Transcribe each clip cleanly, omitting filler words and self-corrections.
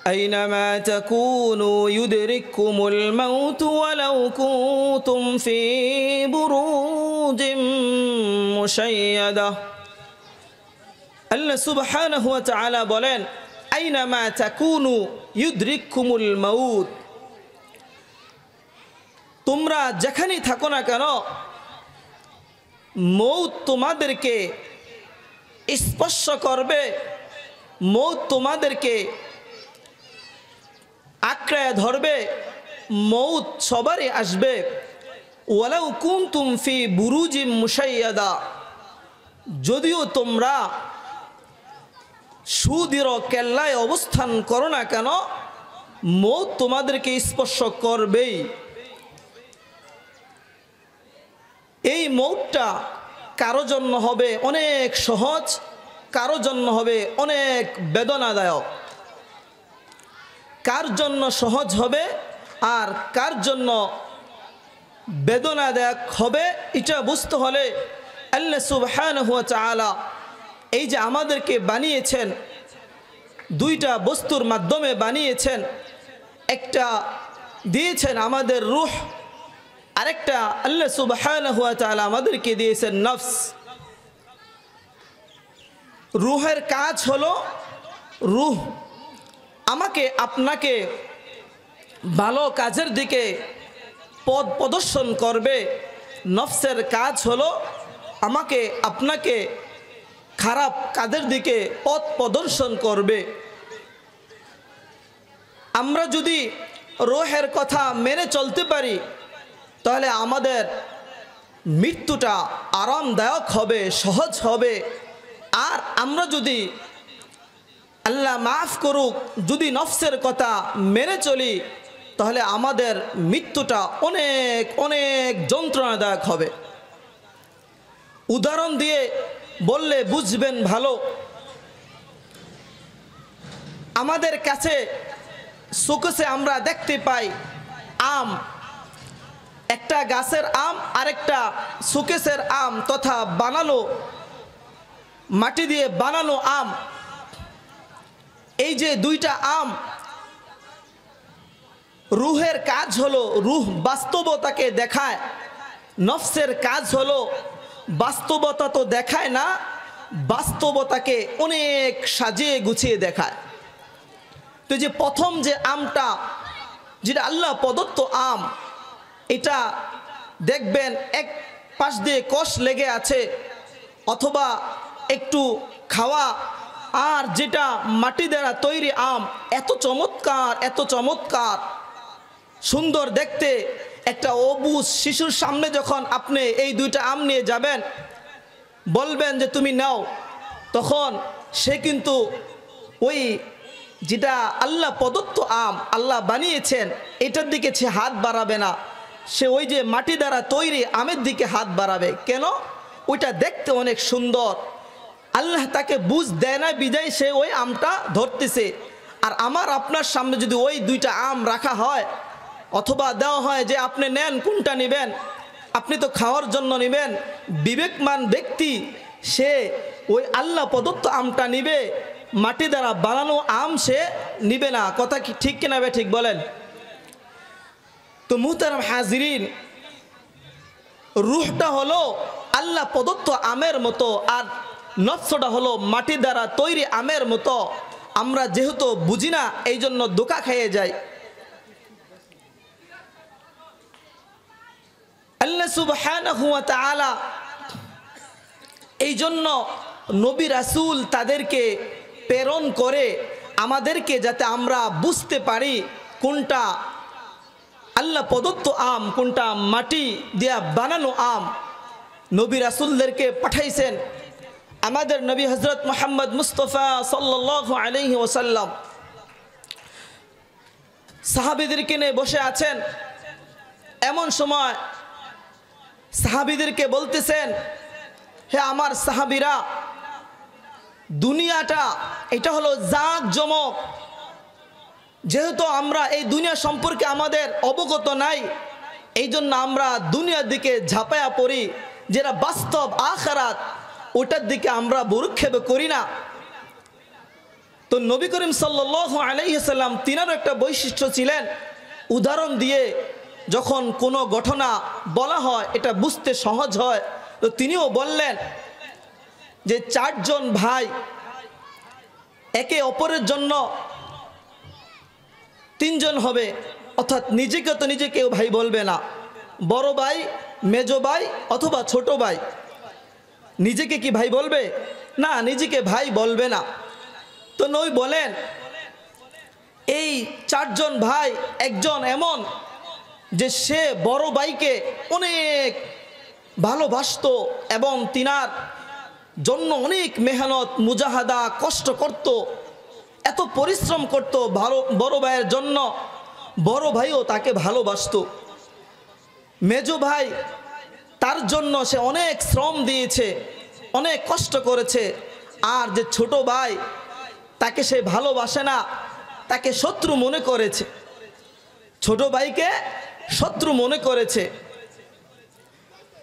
أينما تكونوا يدرككم الموت ولو كنتم في بروج مشيدة আল্লাহ সুবহানাহু ওয়া তাআলা বলেন আইনামা তাকুনু ইউদরিককুমুল মাউত তোমরা যেখানেই থাকো না কেন মউত তোমাদেরকে স্পর্শ করবে মউত তোমাদেরকে আঁকড়ে ধরবে মউত সবারই আসবে ওয়ালাউ কুনতুম ফি বুরুজিম মুশাইয়াদা যদিও তোমরা সুদৃঢ় কেল্লায় অবস্থান করো না কেন মউত তোমাদেরকে স্পর্শ করবেই এই মউতটা কারো জন্য হবে অনেক সহজ কারো জন্য হবে অনেক বেদনাদায়ক কার জন্য সহজ হবে আর কার জন্য বেদনাদায়ক হবে এটা বুঝতে হলে আল্লাহ সুবহানাহু ওয়া তাআলা এই যে আমাদেরকে বানিয়েছেন দুইটা বস্তুর মাধ্যমে বানিয়েছেন একটা দিয়েছেন আমাদের রূহ আরেকটা আল্লাহ সুবহানাহু ওয়া তাআলা আমাদেরকে দিয়েছেন নফস রূহের কাজ হলো রূহ আমাকে আপনাকে ভালো কাজের দিকে পথ প্রদর্শন করবে নফসের কাজ হলো আমাকে আপনাকে খারাপ কাজের দিকে পথ প্রদর্শন করবে আমরা যদি রূহের কথা মেনে চলতে পারি তাহলে আমাদের মৃত্যুটা আরামদায়ক হবে সহজ হবে আর আমরা যদি আল্লাহ মাফ করুক যদি নফসের কথা মেনে চলি তাহলে আমাদের মৃত্যুটা অনেক অনেক যন্ত্রণাদায়ক হবে উদাহরণ দিয়ে বললে বুঝবেন ভালো আমাদের কাছে শোকেসে আমরা দেখতে পাই আম একটা গাছের আম আরেকটা শোকেসের আম তথা বানানো মাটি দিয়ে বানানো আম এই যে দুইটা আম রূহের কাজ হলো রূহ বাস্তবতাকে দেখায় নফসের কাজ হলো বাস্তবতা তো দেখায় না বাস্তবতাকে অনেক সাজিয়ে গুছিয়ে দেখায় তো যে প্রথম যে আমটা যেটা আল্লাহ প্রদত্ত আম এটা দেখবেন এক পাশ দিয়ে কষ লেগে আছে অথবা একটু খাওয়া আর যেটা মাটি দ্বারা তৈরি আম এত চমৎকার সুন্দর দেখতে একটা অবুঝ শিশুর সামনে যখন আপনি এই দুইটা আম নিয়ে যাবেন বলবেন যে তুমি নাও তখন সে কিন্তু ওই যেটা আল্লাহ প্রদত্ত আম আল্লাহ বানিয়েছেন এটার দিকে সে হাত বাড়াবে না সে ওই যে মাটি দ্বারা তৈরি আমের দিকে হাত বাড়াবে কেন ওইটা দেখতে অনেক সুন্দর আল্লাহ তাকে বুঝ দেয় না বিদায় সে ওই আমটা ধরতেছে আর আমার আপনার সামনে যদি ওই দুইটা আম রাখা হয় অথবা দেওয়া হয় যে আপনি নেন কোনটা নেবেন আপনি তো খাওয়ার জন্য নেবেন বিবেকমান ব্যক্তি সে ওই আল্লাহ প্রদত্ত আমটা নিবে মাটি দ্বারা বানানো আম সে নিবে না কথা কি ঠিক কিনা বে ঠিক বলেন তো মুহতারাম হাজিরিন রূহটা হলো আল্লাহ প্রদত্ত আমের মতো আর নফসটা হলো মাটি দ্বারা তৈরি আমের মতো আমরা যেহেতু বুঝি না এই জন্য ধোঁকা খেয়ে যাই আল্লাহ সুবহানাহু ওয়া তাআলা এই জন্য নবী রাসূল তাদেরকে প্রেরণ করে আমাদেরকে যাতে আমরা বুঝতে পারি কোনটা আল্লাহ প্রদত্ত আম কোনটা মাটি দিয়া বানানো আম নবী রাসূলদেরকে পাঠাইছেন আমাদের নবী হযরত মুহাম্মদ মুস্তাফা সাল্লাল্লাহু আলাইহি ওয়াসাল্লাম সাহাবীদেরকে নিয়ে বসে আছেন এমন সময় সাহাবীদেরকে বলতেছেন হে আমার সাহাবীরা দুনিয়াটা এটা হলো জাঁকজমক যেহেতু আমরা এই দুনিয়া সম্পর্কে আমাদের অবগত নাই এই জন্য আমরা দুনিয়ার দিকে ঝাঁপায়া পড়ি যেটা বাস্তব আখিরাত ওটার দিকে আমরা ভ্রুক্ষেপ করি না তো নবী করিম সাল্লাল্লাহু আলাইহি সাল্লাম তিনারও একটা বৈশিষ্ট্য ছিলেন, উদাহরণ দিয়ে যখন কোনো ঘটনা বলা হয় এটা বুঝতে সহজ হয়। তো তিনিও বললেন যে চারজন ভাই একে অপরের জন্য তিনজন হবে, অর্থাৎ নিজেকে তো নিজে কেউ ভাই বলবে না, বড় ভাই, মেজো ভাই অথবা ছোট ভাই। নিজেকে কি ভাই বলবে? না, নিজেকে ভাই বলবে না। তো নবী বলেন এই চারজন ভাই একজন এমন যে সে বড় ভাইকে অনেক ভালোবাসতো এবং তিনার জন্য অনেক মেহনত মুজাহাদা কষ্ট করত, এত পরিশ্রম করত বড় ভাইয়ের জন্য। বড় ভাইও তাকে ভালোবাসতো। মেজো ভাই তার জন্য সে অনেক শ্রম দিয়েছে, অনেক কষ্ট করেছে। আর যে ছোট ভাই তাকে সে ভালোবাসে না, তাকে শত্রু মনে করেছে, ছোট ভাইকে শত্রু মনে করেছে।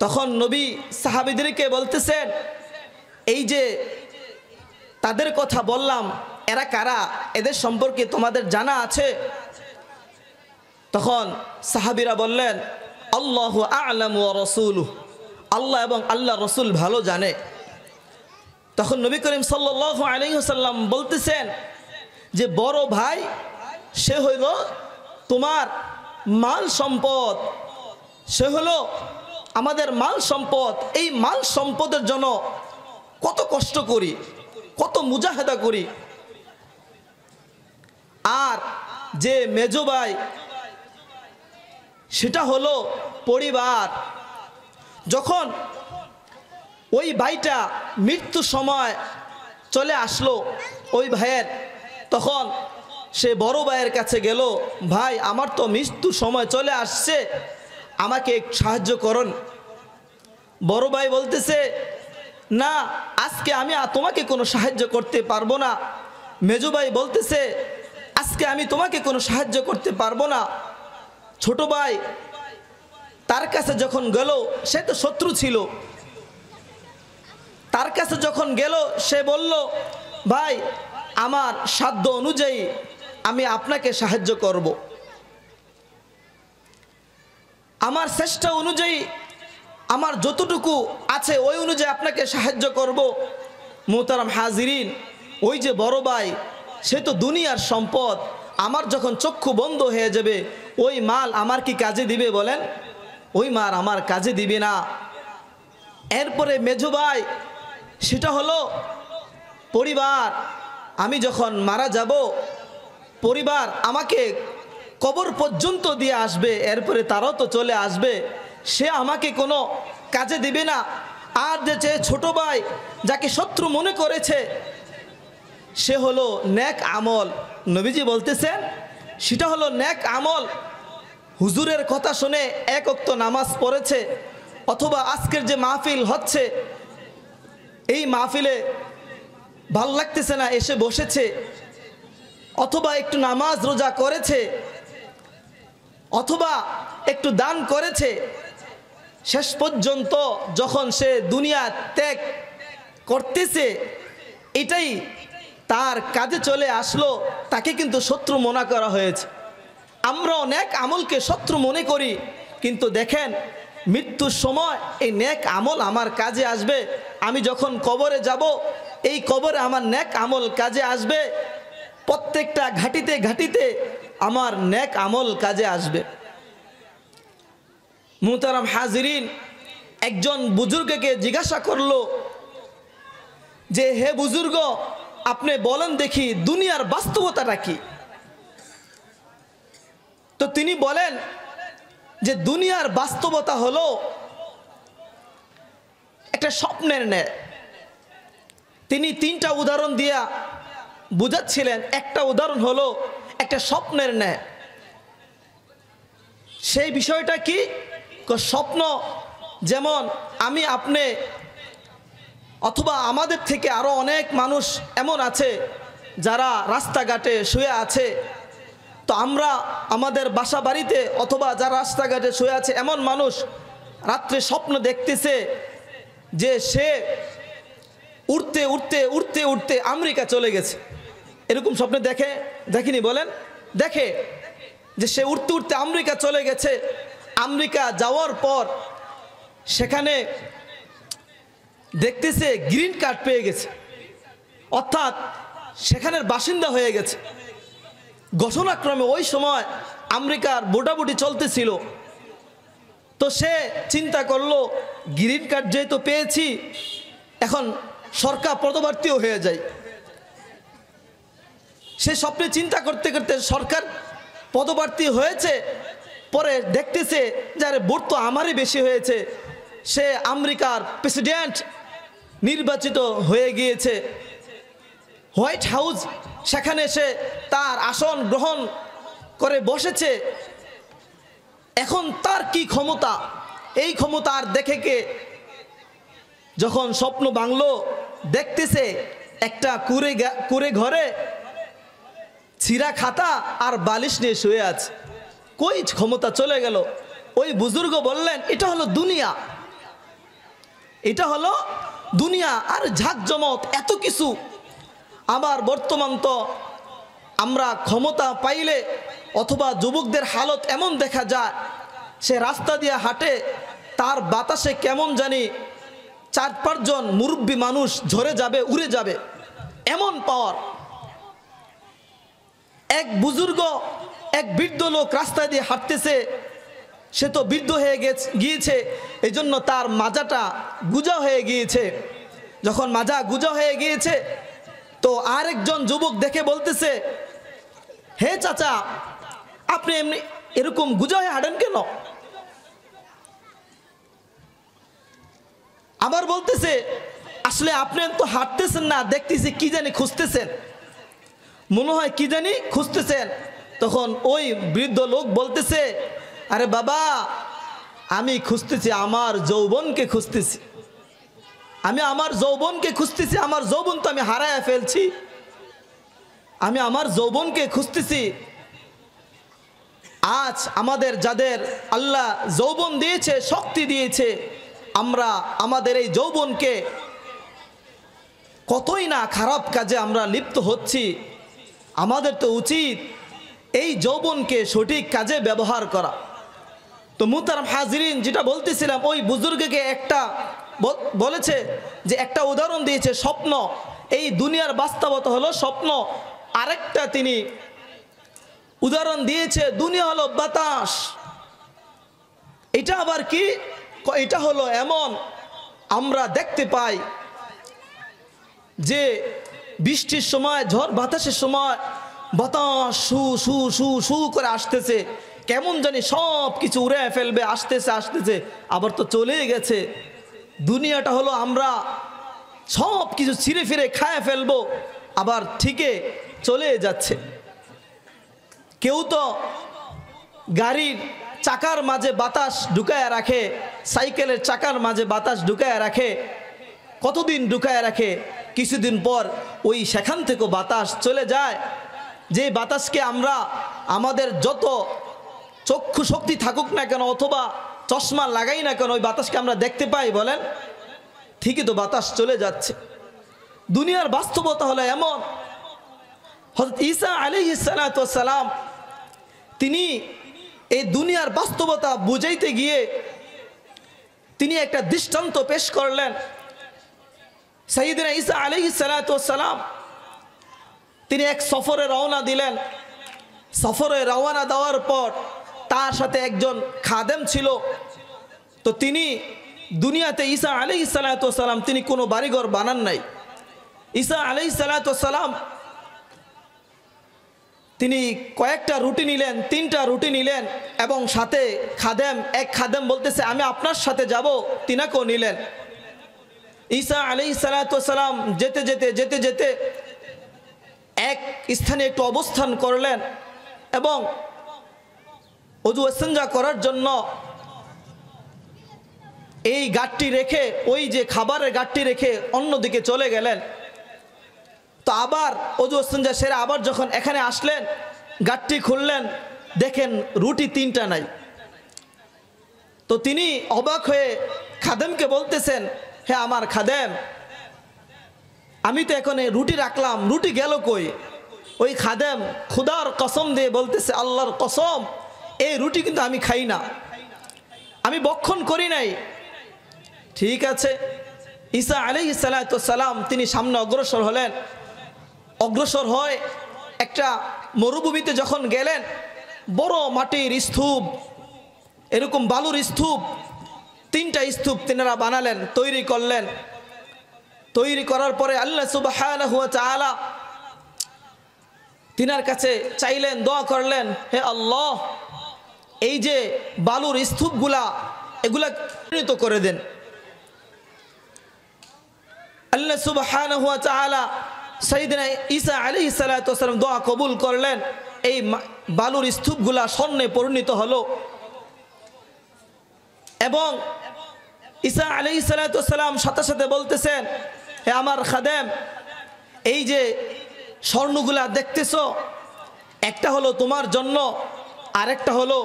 তখন নবী সাহাবীদেরকে বলতেছেন এই যে তাদের কথা বললাম এরা কারা, এদের সম্পর্কে তোমাদের জানা আছে? তখন সাহাবীরা বললেন আল্লাহু আ'লামু ওয়া রাসূলুহু, আল্লাহ এবং আল্লাহ রসুল ভালো জানে। তখন নবী করিম সাল্লাল্লাহু আলাইহি ওয়াসাল্লাম বলতেছেন যে বড় ভাই সে হইল তোমার মাল সম্পদ, সে হলো আমাদের মাল সম্পদ। এই মাল সম্পদের জন্য কত কষ্ট করি, কত মুজাহাদা করি। আর যে মেজো ভাই সেটা হলো পরিবার। যখন ওই ভাইটা মৃত্যু সময় চলে আসলো ওই ভাইয়ের, তখন সে বড় ভাইয়ের কাছে গেল, ভাই আমার তো মৃত্যু সময় চলে আসছে, আমাকে সাহায্য করুন। বড় ভাই বলতেছে না, আজকে আমি তোমাকে কোনো সাহায্য করতে পারবো না। মেজো ভাই বলতেছে আজকে আমি তোমাকে কোনো সাহায্য করতে পারবো না। ছোট ভাই তার কাছে যখন গেল, সে তো শত্রু ছিল, তার কাছে যখন গেল সে বলল ভাই আমার সাধ্য অনুযায়ী আমি আপনাকে সাহায্য করব, আমার চেষ্টা অনুযায়ী আমার যতটুকু আছে ওই অনুযায়ী আপনাকে সাহায্য করব। মোহতারাম হাজিরিন, ওই যে বড় ভাই সে তো দুনিয়ার সম্পদ, আমার যখন চক্ষু বন্ধ হয়ে যাবে ওই মাল আমার কি কাজে দিবে বলেন? ওই মাল আমার কাজে দিবে না। এরপরে মেজো ভাই সেটা হলো পরিবার, আমি যখন মারা যাব পরিবার আমাকে কবর পর্যন্ত দিয়ে আসবে, এরপরে তারাও তো চলে আসবে, সে আমাকে কোনো কাজে দিবে না। আর যে ছোট ভাই যাকে শত্রু মনে করেছে সে হলো নেক আমল। নবীজি বলতেছেন সেটা হলো নেক আমল। হুজুরের কথা শুনে এক ওয়াক্ত নামাজ পড়েছে, অথবা আজকের যে মাহফিল হচ্ছে এই মাহফিলে ভাল লাগতেছে না এসে বসেছে, অথবা একটু নামাজ রোজা করেছে, অথবা একটু দান করেছে, শেষ পর্যন্ত যখন সে দুনিয়া ত্যাগ করতেছে এটাই তার কাজে চলে আসলো, তাকে কিন্তু শত্রু মনে করা হয়েছে। আমরা নেক আমলকে শত্রু মনে করি, কিন্তু দেখেন মৃত্যুর সময় এই নেক আমল আমার কাজে আসবে। আমি যখন কবরে যাব এই কবরে আমার নেক আমল কাজে আসবে। প্রত্যেকটা ঘাটিতে ঘাটিতে আমার নেক আমল কাজে আসবে। মুহতারাম হাজিরিন, একজন বুজুর্গকে জিজ্ঞাসা করলো যে হে বুজুর্গ, আপনি বলেন দেখি দুনিয়ার বাস্তবতাটা কি? তো তিনি বলেন যে দুনিয়ার বাস্তবতা হলো একটা স্বপ্নের ন্যায়। তিনি তিনটা উদাহরণ দিয়া বুঝাচ্ছিলেন। একটা উদাহরণ হলো একটা স্বপ্নের ন্যায়। সেই বিষয়টা কি? স্বপ্ন যেমন আমি আপনি অথবা আমাদের থেকে আরো অনেক মানুষ এমন আছে যারা রাস্তাঘাটে শুয়ে আছে। তো আমরা আমাদের বাসা বাড়িতে অথবা যারা রাস্তাঘাটে শুয়ে আছে এমন মানুষ রাত্রে স্বপ্ন দেখতেছে যে সে উড়তে উড়তে উড়তে উড়তে আমেরিকা চলে গেছে। এরকম স্বপ্নে দেখেনি বলেন? দেখে যে সে উঠতে উঠতে আমেরিকা চলে গেছে। আমেরিকা যাওয়ার পর সেখানে দেখতেছে গ্রিন কার্ড পেয়ে গেছে, অর্থাৎ সেখানের বাসিন্দা হয়ে গেছে। ঘটনাক্রমে ওই সময় আমেরিকার ভোটাভুটি চলতেছিল। তো সে চিন্তা করলো গ্রিন কার্ড যেহেতু পেয়েছি, এখন সরকার পদপ্রার্থীও হয়ে যায়। সে স্বপ্নে চিন্তা করতে করতে সরকার পদপ্রার্থী হয়েছে, পরে দেখতেছে যে আরে ভোট তো আমারই বেশি হয়েছে। সে আমেরিকার প্রেসিডেন্ট নির্বাচিত হয়ে গিয়েছে। হোয়াইট হাউস, সেখানে সে তার আসন গ্রহণ করে বসেছে। এখন তার কি ক্ষমতা, এই ক্ষমতা আর দেখে কে? যখন স্বপ্ন বাংলো, দেখতেছে একটা কুড়ে ঘরে ছিঁড়া খাতা আর বালিশ নিয়ে শুয়ে আছে। কই ক্ষমতা চলে গেল? ওই বুজুর্গ বললেন এটা হলো দুনিয়া, এটা হলো দুনিয়া। আর ঝাঁকজমক এত কিছু। আবার বর্তমান তো আমরা ক্ষমতা পাইলে অথবা যুবকদের হালত এমন দেখা যায়, সে রাস্তা দিয়ে হাঁটে, তার বাতাসে কেমন জানি 4-5 জন মুরব্বী মানুষ ঝরে যাবে, উড়ে যাবে, এমন পাওয়ার। এক বুজুর্গ, এক বৃদ্ধ লোক রাস্তা দিয়ে হাঁটতেছে। সে তো বৃদ্ধ হয়ে গিয়েছে, এই জন্য তার মাজাটা গুজা হয়ে গিয়েছে। যখন মাজা গুজা হয়ে গিয়েছে, তো আরেকজন যুবক দেখে বলতেছে, হে চাচা, আপনি এমনি এরকম গুজা হয়ে হাঁটেন কেন? আবার বলতেছে, আসলে আপনি তো হাঁটতেছেন না, দেখতেছি কি জানি খুঁজতেছেন, মনে হয় কি জানি খুঁজতেছেন। তখন ওই বৃদ্ধ লোক বলতেছে, আরে বাবা, আমি খুঁজতেছি আমার যৌবনকে খুঁজতেছি, আমি আমার যৌবনকে খুঁজতেছি। আমার যৌবন তো আমি হারায় ফেলছি, আমি আমার যৌবনকে খুঁজতেছি। আজ আমাদের যাদের আল্লাহ যৌবন দিয়েছে, শক্তি দিয়েছে, আমরা আমাদের এই যৌবনকে কতই না খারাপ কাজে আমরা লিপ্ত হচ্ছি। আমাদের তো উচিত এই যৌবনকে সঠিক কাজে ব্যবহার করা। তো মুহতারাম হাজিরিন, যেটা বলতেছিলাম, ওই বুজুর্গকে একটা বলেছে যে একটা উদাহরণ দিয়েছে স্বপ্ন। এই দুনিয়ার বাস্তবতা হলো স্বপ্ন। আরেকটা তিনি উদাহরণ দিয়েছে, দুনিয়া হলো বাতাস। এটা আবার কি? এটা হলো এমন, আমরা দেখতে পাই যে বৃষ্টির সময়, ঝড় বাতাসের সময় বাতাস শু শু শু শু করে আসতেছে, কেমন জানি সব কিছু উড়ে ফেলবে, আসতেছে আসতেছে, আবার তো চলেই গেছে। দুনিয়াটা হলো আমরা সব কিছু ছিঁড়ে ফিরে খায় ফেলবো, আবার ঠিকই চলে যাচ্ছে। কেউ তো গাড়ির চাকার মাঝে বাতাস ঢুকায় রাখে, সাইকেলের চাকার মাঝে বাতাস ঢুকায় রাখে, কতদিন ঢুকায় রাখে, কিছুদিন পর ওই সেখান থেকেও বাতাস চলে যায়। যে বাতাসকে আমরা, আমাদের যত চক্ষু শক্তি থাকুক না কেন অথবা চশমা লাগাই না কেন, ওই বাতাসকে আমরা দেখতে পাই বলেন? ঠিকই তো বাতাস চলে যাচ্ছে। দুনিয়ার বাস্তবতা হলো এমন। হযরত ঈসা আলাইহিস সালাতু ওয়াস সালাম তিনি এই দুনিয়ার বাস্তবতা বুঝাইতে গিয়ে তিনি একটা দৃষ্টান্ত পেশ করলেন। সাইয়েদনা ঈসা আলাইহিস সালাতু ওয়াস সালাম তিনি এক সফরে রওনা দিলেন। সফরে রওনা দেওয়ার পর তার সাথে একজন খাদেম ছিল। তো তিনি দুনিয়াতে ঈসা আলাইহিস সালাতু ওয়াস সালাম তিনি কোনো বাড়িঘর বানান নাই। ঈসা আলাইহিস সালাতু ওয়াস সালাম তিনি কয়েকটা রুটি নিলেন, 3টা রুটি নিলেন, এবং সাথে খাদেম, এক খাদেম বলতেছে আমি আপনার সাথে যাব, তিনাকেও নিলেন। ঈসা আলাইহিস সালাতু ওয়াস সালাম যেতে যেতে যেতে যেতে এক স্থানে একটু অবস্থান করলেন এবং ওযু ইস্তেঞ্জা করার জন্য এই গাঁটটি রেখে, ওই যে খাবারের গাঁটটি রেখে অন্যদিকে চলে গেলেন। তো আবার ওযু ইস্তেঞ্জা সেরে আবার যখন এখানে আসলেন, গাঁটটি খুললেন, দেখেন রুটি 3টা নাই। তো তিনি অবাক হয়ে খাদেমকে বলতেছেন, হে আমার খাদেম, আমি তো এখানে রুটি রাখলাম, রুটি গেল কই? ওই খাদেম খুদার কসম দিয়ে বলতেছে, আল্লাহর কসম, এই রুটি কিন্তু আমি খাই না, আমি বক্ষণ করি নাই। ঠিক আছে, ঈসা আলাইহিস সালাতু সালাম তিনি সামনে অগ্রসর হলেন। অগ্রসর হয় একটা মরুভূমিতে যখন গেলেন, বড় মাটির স্তূপ, এরকম বালুর স্তূপ, 3টা স্তূপ তিনারা বানালেন, তৈরি করলেন। তৈরি করার পরে আল্লাহ সুবহানাহু ওয়া তাআলা তিনার কাছে চাইলেন, দোয়া করলেন, হে আল্লাহ, এই যে বালুর স্তূপগুলা এগুলা পরিণত করে দেন। আল্লাহ সুবহানাহু ওয়া তাআলা সাইয়েদনা ঈসা আলাইহিস সালাতু ওয়াস সালাম দোয়া কবুল করলেন। এই বালুর স্তূপগুলা স্বর্ণে পরিণত হলো এবং ঈসা আলাইহিস সালাতু ওয়াস সালাম সাথে সাথে বলতেছেন, হে আমার খাদেম, এই যে স্বর্ণগুলা দেখতেছো, একটা হলো তোমার জন্য, আরেকটা হলো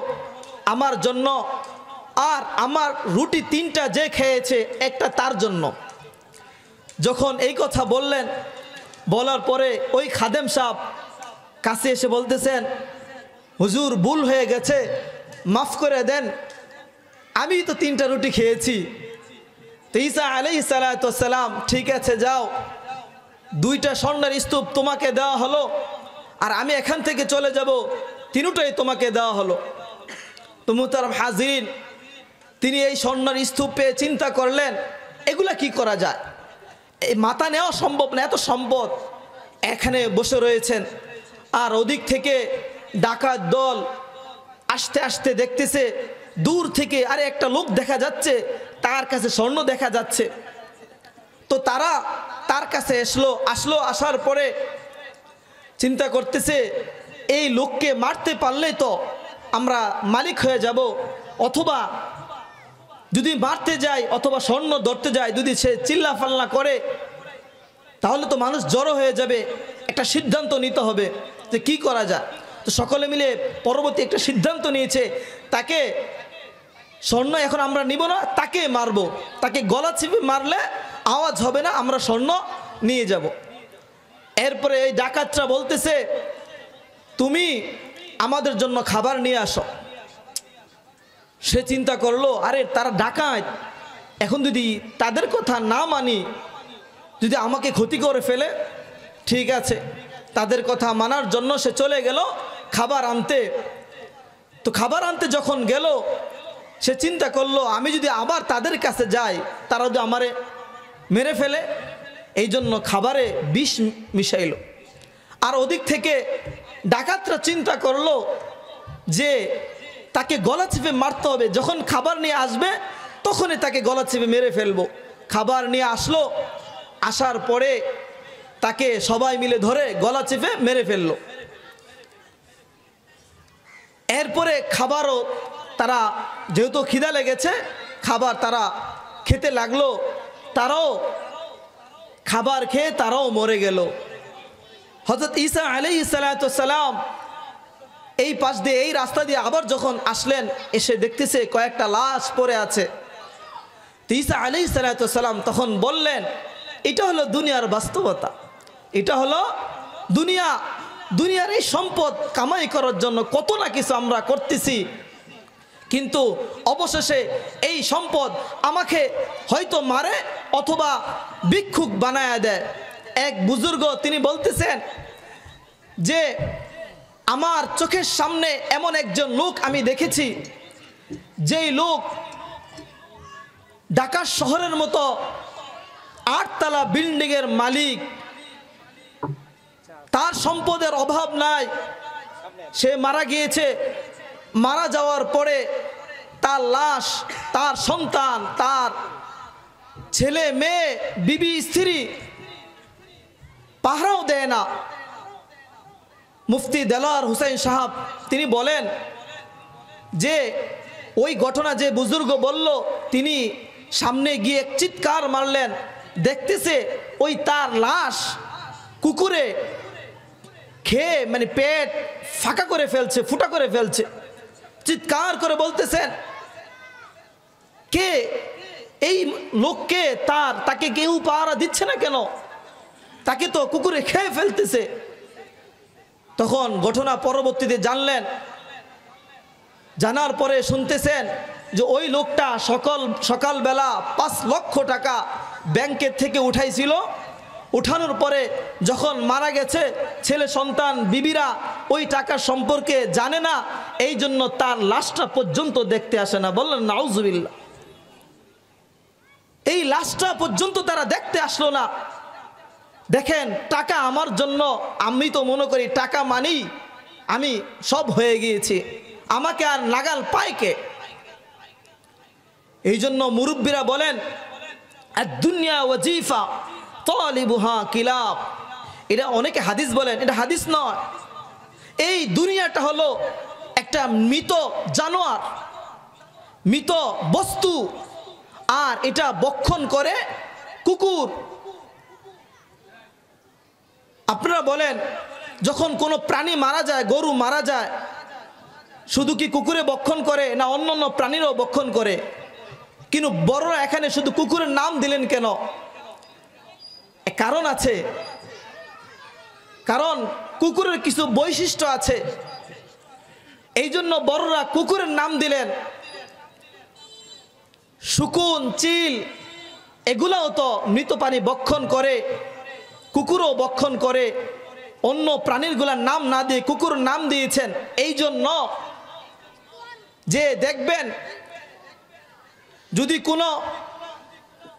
আমার জন্য, আর আমার রুটি 3টা যে খেয়েছে একটা তার জন্য। যখন এই কথা বললেন, বলার পরে ওই খাদেম সাহেব কাছে এসে বলতেছেন, হুজুর ভুল হয়ে গেছে, মাফ করে দেন, আমি তো 3টা রুটি খেয়েছি। তো ঈসা আলাইহিস সালাতু ওয়াস সালাম, ঠিক আছে যাও, 2টা স্বর্ণের স্তূপ তোমাকে দেওয়া হলো, আর আমি এখান থেকে চলে যাব, 3টাই তোমাকে দেওয়া হলো। তো মুহতারাম হাজিরিন, তিনি এই স্বর্ণের স্তূপ পেয়ে চিন্তা করলেন, এগুলা কি করা যায়, এই মাথা নেওয়া সম্ভব না, এত সম্পদ এখানে বসে রয়েছেন। আর ওদিক থেকে ডাকাত দল আসতে আসতে দেখতেছে দূর থেকে আরে একটা লোক দেখা যাচ্ছে, তার কাছে স্বর্ণ দেখা যাচ্ছে। তো তারা তার কাছে আসলো, আসার পরে চিন্তা করতেছে, এই লোককে মারতে পারলেই তো আমরা মালিক হয়ে যাব, অথবা যদি মারতে যাই অথবা স্বর্ণ ধরতে যায়, যদি সে চিল্লা ফাল্লা করে তাহলে তো মানুষ জড়ো হয়ে যাবে, একটা সিদ্ধান্ত নিতে হবে যে কি করা যায়। তো সকলে মিলে পরবর্তী একটা সিদ্ধান্ত নিয়েছে, তাকে স্বর্ণ এখন আমরা নিব না, তাকে মারবো, তাকে গলা চিপে মারলে আওয়াজ হবে না, আমরা স্বর্ণ নিয়ে যাব। এরপরে এই ডাকাতরা বলতেছে, তুমি আমাদের জন্য খাবার নিয়ে আসো। সে চিন্তা করলো, আরে তারা ডাকাত, এখন যদি তাদের কথা না মানি, যদি আমাকে ক্ষতি করে ফেলে, ঠিক আছে, তাদের কথা মানার জন্য সে চলে গেল খাবার আনতে। তো খাবার আনতে যখন গেল, সে চিন্তা করলো, আমি যদি আবার তাদের কাছে যাই, তারা যদি আমারে মেরে ফেলে, এই জন্য খাবারে বিষ মিশাইল। আর ওদিক থেকে ডাকাতরা চিন্তা করলো যে তাকে গলা চিপে মারতে হবে, যখন খাবার নিয়ে আসবে তখনই তাকে গলা চিপে মেরে ফেলবো। খাবার নিয়ে আসলো, আসার পরে তাকে সবাই মিলে ধরে গলা চিপে মেরে ফেললো। এরপরে খাবারও তারা, যেহেতু খিদা লেগেছে, খাবার তারা খেতে লাগলো, তারাও খাবার খেয়ে তারাও মরে গেল। হযরত ঈসা আলাইহিস সালাতু সালাম এই পাশ দিয়ে, এই রাস্তা দিয়ে আবার যখন আসলেন, এসে দেখতেছে কয়েকটা লাশ পড়ে আছে। তো ঈসা আলাইহিস সালাতু সালাম তখন বললেন, এটা হলো দুনিয়ার বাস্তবতা, এটা হলো দুনিয়ার এই সম্পদ কামাই করার জন্য কত না কিছু আমরা করতেছি, কিন্তু অবশেষে এই সম্পদ আমাকে হয়তো মারে অথবা ভিক্ষুক বানায়া দেয়। এক বুজুর্গ তিনি বলতেছেন যে আমার চোখের সামনে এমন একজন লোক আমি দেখেছি, যেই লোক ঢাকা শহরের মতো 8 তলা বিল্ডিংয়ের মালিক, তার সম্পদের অভাব নাই, সে মারা গিয়েছে। মারা যাওয়ার পরে তার লাশ, তার সন্তান, তার ছেলে মেয়ে, বিবি স্ত্রী পাহারাও দেয় না। মুফতি দেলোয়ার হোসেন সাহেব তিনি বলেন যে ওই ঘটনা যে বুজুর্গ বলল, তিনি সামনে গিয়ে এক চিৎকার মারলেন, দেখতেছে ওই তার লাশ কুকুরে খেয়ে মানে পেট ফাঁকা করে ফেলছে, ফুটা করে ফেলছে। চিৎকার করে বলতেছেন, কে এই লোককে, তাকে কেউ পাহারা দিচ্ছে না কেন, তাকে তো কুকুরে খেয়ে ফেলতেছে। তখন ঘটনা পরবর্তীতে জানলেন, জানার পরে শুনতেছেন যে ওই লোকটা সকালবেলা 5 লক্ষ টাকা ব্যাংকের থেকে উঠাইছিল। উঠানোর পরে যখন মারা গেছে, ছেলে সন্তান বিবিরা ওই টাকার সম্পর্কে জানে না, এই জন্য তার লাশটা পর্যন্ত দেখতে আসে না। বললেন নাউজুবিল্লাহ। এই লাশটা পর্যন্ত তারা দেখতে আসলো না। দেখেন, টাকা আমার জন্য, আমি তো মনে করি টাকা মানেই আমি সব হয়ে গিয়েছি, আমাকে আর নাগাল পায় কে? এই জন্য মুরব্বীরা বলেন দুনিয়া ওয়াজিফা তালিবুহা কিলাব। এটা অনেকে হাদিস বলেন, এটা হাদিস নয়। এই দুনিয়াটা হলো একটা মৃত জানোয়ার, মৃত বস্তু, আর এটা বক্ষণ করে কুকুর। আপনারা বলেন, যখন কোনো প্রাণী মারা যায়, গরু মারা যায়, শুধু কি কুকুরে বক্ষণ করে না অন্য অন্য প্রাণীরও বক্ষণ করে? কিন্তু বড়রা এখানে শুধু কুকুরের নাম দিলেন কেন? কারণ আছে, কারণ কুকুরের কিছু বৈশিষ্ট্য আছে, এই জন্য বড়রা কুকুরের নাম দিলেন। শুকুন, চিল, এগুলাও তো মৃত প্রাণী বক্ষণ করে, কুকুরও বক্ষণ করে। অন্য প্রাণীরগুলার নাম না দিয়ে কুকুর নাম দিয়েছেন এই জন্য যে দেখবেন যদি কোনো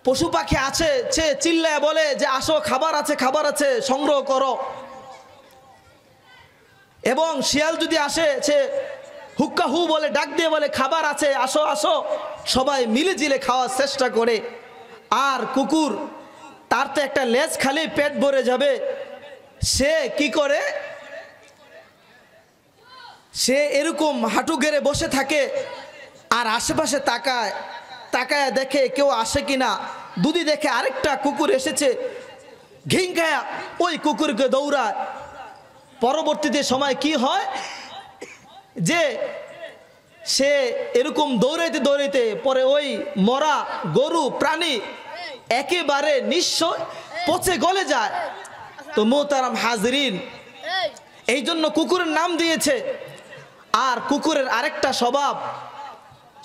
পশু পাখি আছে, সে চিল্লায় বলে যে আসো, খাবার আছে, খাবার আছে, সংগ্রহ করো। এবং শিয়াল যদি আসে, সে হুক্কা হু বলে, ডাক দিয়ে বলে খাবার আছে, আসো আসো, সবাই মিলে জিলে খাওয়ার চেষ্টা করে। আর কুকুর, তার তো একটা লেজ খালি পেট ভরে যাবে, সে কি করে? সে এরকম হাঁটু গেড়ে বসে থাকে আর আশেপাশে তাকায়, তাকায় দেখে কেউ আসে কিনা। দুদি দেখে আরেকটা কুকুর এসেছে, ঘিঙ্কায়া ওই কুকুরকে দৌড়ায়। পরবর্তীতে সময় কি হয় যে সে এরকম দৌড়াইতে দৌড়াইতে পরে ওই মরা গরু প্রাণী একেবারে নিঃস্ব পচে গলে যায়। তো মোহতারাম হাজরিন, এই জন্য কুকুরের নাম দিয়েছে। আর কুকুরের আরেকটা স্বভাব,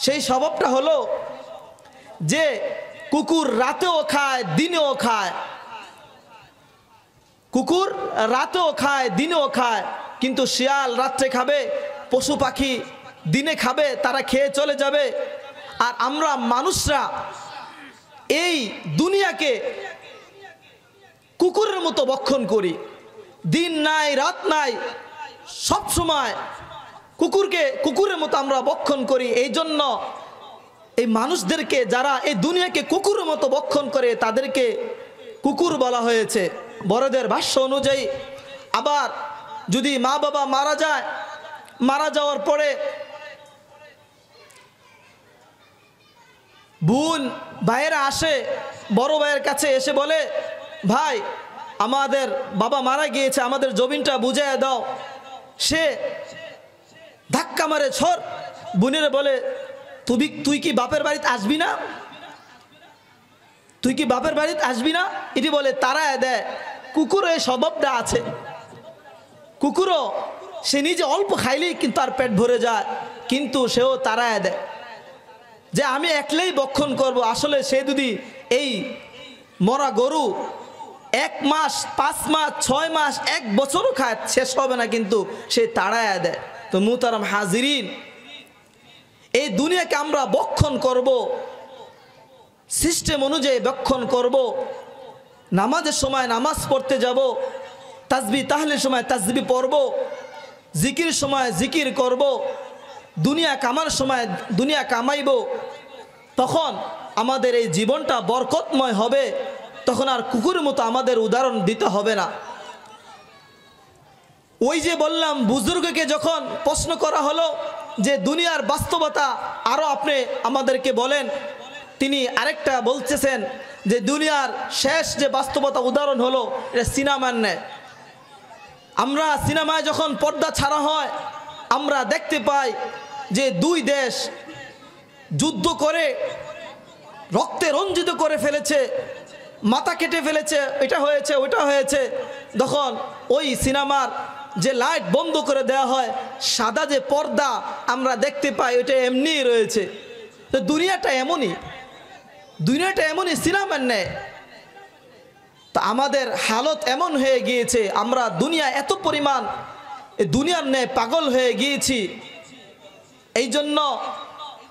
সেই স্বভাবটা হলো যে কুকুর রাতেও খায়, দিনেও খায়। কুকুর রাতেও খায়, দিনেও খায়, কিন্তু শিয়াল রাত্রে খাবে, পশু পাখি দিনে খাবে, তারা খেয়ে চলে যাবে। আর আমরা মানুষরা এই দুনিয়াকে কুকুরের মতো ভক্ষণ করি, দিন নাই রাত নাই, সব সময় কুকুরের মতো আমরা ভক্ষণ করি। এই জন্য এই মানুষদেরকে, যারা এই দুনিয়াকে কুকুরের মতো ভক্ষণ করে, তাদেরকে কুকুর বলা হয়েছে বড়দের ভাষ্য অনুযায়ী। আবার যদি মা বাবা মারা যায়, মারা যাওয়ার পরে বোন ভাইয়েরা আসে, বড় ভাইয়ের কাছে এসে বলে, ভাই আমাদের বাবা মারা গিয়েছে, আমাদের জমিনটা বুঝাইয়া দাও। সে ধাক্কা মারে, ছড়। বোনেরা বলে, তুই কি বাপের বাড়িতে আসবি না? তুই কি বাপের বাড়িতে আসবি না? এটি বলে তাড়ায় দেয়। কুকুরও এই স্বভাবটা আছে। কুকুরও সে নিজে অল্প খাইলেই কিন্তু তার পেট ভরে যায়, কিন্তু সেও তাড়ায় দেয় যে আমি একলাই ভক্ষণ করব। আসলে সে যদি এই মরা গরু 1 মাস, 5 মাস, 6 মাস, 1 বছরও খায়, শেষ হবে না, কিন্তু সে তাড়ায় দেয়। তো মুহতারাম হাজিরিন, এই দুনিয়াকে আমরা ভক্ষণ করব, সিস্টেম অনুযায়ী ভক্ষণ করব। নামাজের সময় নামাজ পড়তে যাব, তাসবিহ তাহলিলের সময় তাসবিহ পড়ব, জিকির সময় জিকির করব, দুনিয়া কামার সময় দুনিয়া কামাইব। তখন আমাদের এই জীবনটা বরকতময় হবে। তখন আর কুকুরের মতো আমাদের উদাহরণ দিতে হবে না। ওই যে বললাম, বুজুর্গকে যখন প্রশ্ন করা হলো যে দুনিয়ার বাস্তবতা আরও আপনি আমাদেরকে বলেন, তিনি আরেকটা বলতেছেন যে দুনিয়ার শেষ যে বাস্তবতা উদাহরণ হলো এটা সিনেমার ন্যায়। আমরা সিনেমায় যখন পর্দা ছাড়া হয়, আমরা দেখতে পাই যে 2 দেশ যুদ্ধ করে রক্তে রঞ্জিত করে ফেলেছে, মাথা কেটে ফেলেছে, এটা হয়েছে ওটা হয়েছে। তখন ওই সিনেমার যে লাইট বন্ধ করে দেওয়া হয়, সাদা যে পর্দা আমরা দেখতে পাই ওইটা এমনিই রয়েছে। তো দুনিয়াটা এমনই সিনেমার ন্যায়। তো আমাদের হালত এমন হয়ে গিয়েছে, আমরা দুনিয়া এত পরিমাণ দুনিয়ার ন্যায় পাগল হয়ে গিয়েছি। এই জন্য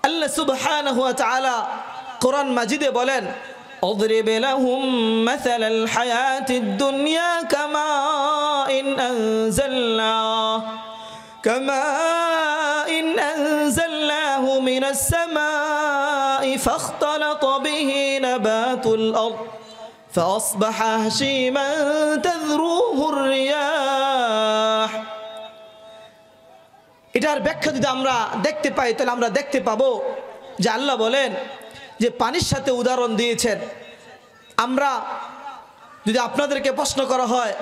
আল্লাহ সুবহানাহু ওয়া তাআলা কোরআন মাজিদে বলেন, اضرب لهم مثل الحياة الدنيا كماء أنزلناه من السماء فاختلط به نبات الأرض فأصبح هشيما تذروه الرياح। এটার ব্যাখ্যা যদি আমরা দেখতে পাই তাহলে আমরা দেখতে পাবো যে আল্লাহ বলেন যে পানির সাথে উদাহরণ দিয়েছেন। আমরা যদি আপনাদেরকে প্রশ্ন করা হয়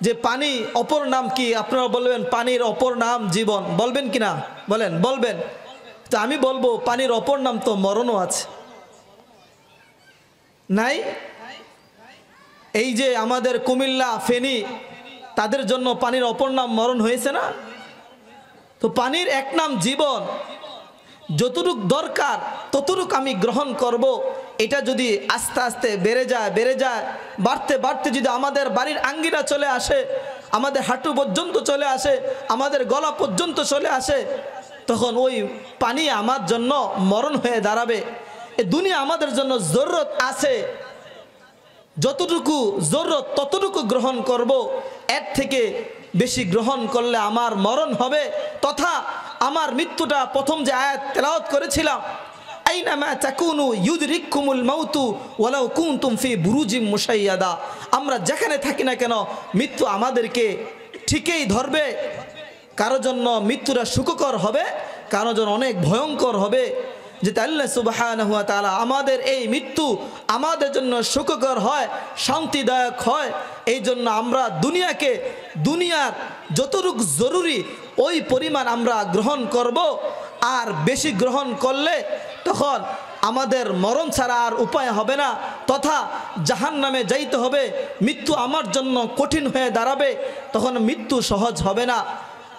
যে পানি অপর নাম কি, আপনারা বলবেন পানির অপর নাম জীবন, বলবেন কি না? বলবেন। তো আমি বলবো পানির অপর নাম তো মরণও আছে, নাই? এই যে আমাদের কুমিল্লা, ফেনী, তাদের জন্য পানির অপর নাম মরণ হয়েছে না? তো পানির এক নাম জীবন। যতটুক দরকার ততটুক আমি গ্রহণ করব। এটা যদি আস্তে আস্তে বেড়ে যায়, বাড়তে বাড়তে যদি আমাদের বাড়ির আঙ্গিনা চলে আসে, আমাদের হাঁটু পর্যন্ত চলে আসে, আমাদের গলা পর্যন্ত চলে আসে, তখন ওই পানি আমার জন্য মরণ হয়ে দাঁড়াবে। এই দুনিয়া আমাদের জন্য জরুরত আছে, যতটুকু জরুরত ততটুকু গ্রহণ করব। এর থেকে বেশি গ্রহণ করলে আমার মরণ হবে, তথা আমার মৃত্যুটা প্রথম যে আয়াত তেলাওয়াত করেছিলাম, আইনামা তাকুনু ইউদরিকুমুল মাউতু ওয়ালাউ কুনতুম ফি বুরুজিম মুশাইয়াদা, আমরা যেখানে থাকি না কেন মৃত্যু আমাদেরকে ঠিকই ধরবে। কারো জন্য মৃত্যুটা সুখকর হবে, কারো জন্য অনেক ভয়ঙ্কর হবে। যেটা আল্লাহ সুবহানাহু ওয়া তাআলা আমাদের এই মৃত্যু আমাদের জন্য সুখকর হয়, শান্তিদায়ক হয়। এই জন্য আমরা দুনিয়ার যতটুকু জরুরি ওই পরিমাণ আমরা গ্রহণ করব। আর বেশি গ্রহণ করলে তখন আমাদের মরণ ছাড়া আর উপায় হবে না, তথা জাহান্নামে যাইতে হবে। মৃত্যু আমার জন্য কঠিন হয়ে দাঁড়াবে, তখন মৃত্যু সহজ হবে না।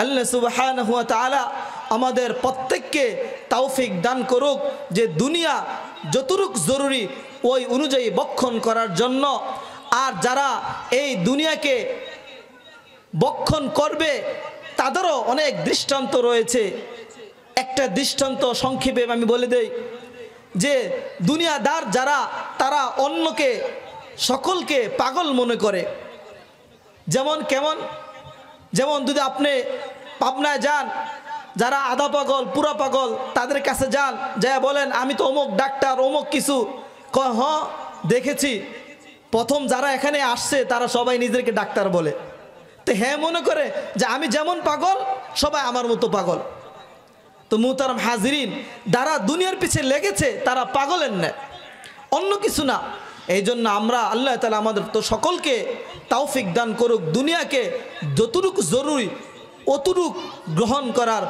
আল্লাহ সুবহানাহু ওয়া তাআলা আমাদের প্রত্যেককে তৌফিক দান করুক যে দুনিয়া যতটুক জরুরি ওই অনুযায়ী বক্ষণ করার জন্য। আর যারা এই দুনিয়াকে বক্ষণ করবে তাদেরও অনেক দৃষ্টান্ত রয়েছে। একটা দৃষ্টান্ত সংক্ষেপে আমি বলে দেই যে দুনিয়াদার যারা, তারা অন্যকে সকলকে পাগল মনে করে। যেমন যদি আপনি পাবনায় যান, যারা আধা পাগল পুরা পাগল তাদের কাছে যান, যা বলেন আমি তো অমুক ডাক্তার, অমুক কিছু, কয় হ্যাঁ দেখেছি। প্রথম যারা এখানে আসছে তারা সবাই নিজেকে ডাক্তার বলে, তো হ্যাঁ মনে করে যে আমি যেমন পাগল সবাই আমার মতো পাগল। তো মুহতারাম হাজিরিন, যারা দুনিয়ার পিছে লেগেছে তারা পাগলের ন্যায়, অন্য কিছু না। এই জন্য আমরা আল্লাহ তাআলা আমাদের তো সকলকে তৌফিক দান করুক দুনিয়াকে যতটুকু জরুরি অতটুকু গ্রহণ করার।